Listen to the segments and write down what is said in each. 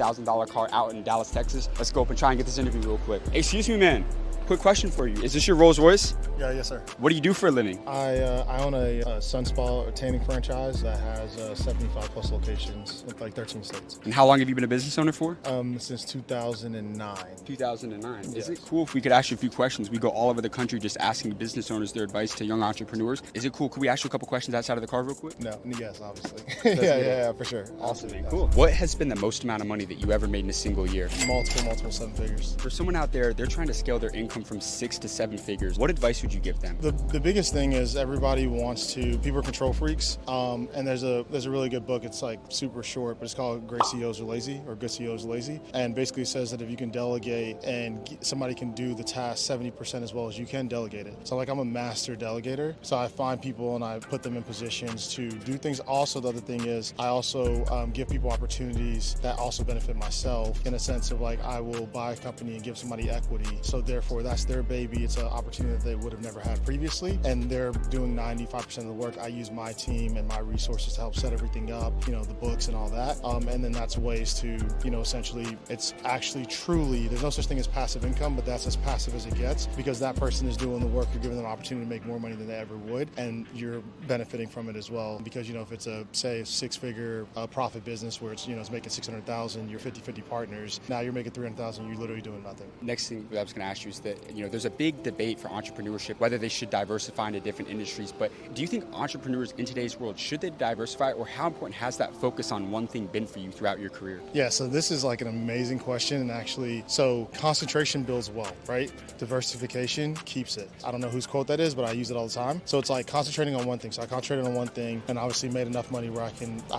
$1,000 car out in Dallas, Texas. Let's go up and try and get this interview real quick. Hey, excuse me, man. Quick question for you. Is this your Rolls Royce? Yeah, yes, sir. What do you do for a living? I own a Sunspa tanning franchise that has 75 plus locations in like 13 states. And how long have you been a business owner for? Since 2009. 2009. Yes. Is it cool if we could ask you a few questions? We go all over the country just asking business owners their advice to young entrepreneurs. Is it cool? Could we ask you a couple questions outside of the car real quick? No, yes, obviously. Let's get it. yeah, for sure. Awesome, man. Cool. What has been the most amount of money that you ever made in a single year? Multiple seven figures. For someone out there, they're trying to scale their income from 6 to 7 figures. What advice would you give them? The biggest thing is everybody wants to, people are control freaks. And there's a really good book. It's like super short, but it's called Great CEOs Are Lazy, or Good CEOs Are Lazy. And basically says that if you can delegate and somebody can do the task 70% as well as you can, delegate it. So like I'm a master delegator. So I find people and I put them in positions to do things. Also, the other thing is I also give people opportunities that also benefit myself, in a sense of like I will buy a company and give somebody equity. So therefore that's their baby. It's an opportunity that they would have never had previously. And they're doing 95% of the work. I use my team and my resources to help set everything up, the books and all that. And then that's ways to, essentially it's actually truly, there's no such thing as passive income, but that's as passive as it gets, because that person is doing the work. You're giving them an opportunity to make more money than they ever would. And you're benefiting from it as well. Because, if it's a 6-figure profit business where it's, it's making 600,000, you're 50-50 partners. Now you're making 300,000, you're literally doing nothing. Next thing I was going to ask you is that, there's a big debate for entrepreneurship, whether they should diversify into different industries. But do you think entrepreneurs in today's world, should they diversify, or how important has that focus on one thing been for you throughout your career? Yeah, so this is like an amazing question. And actually, so concentration builds wealth, right? Diversification keeps it. I don't know whose quote that is, but I use it all the time. So it's like concentrating on one thing. So I concentrated on one thing and obviously made enough money where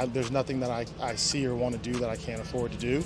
there's nothing that I see or want to do that I can't afford to do.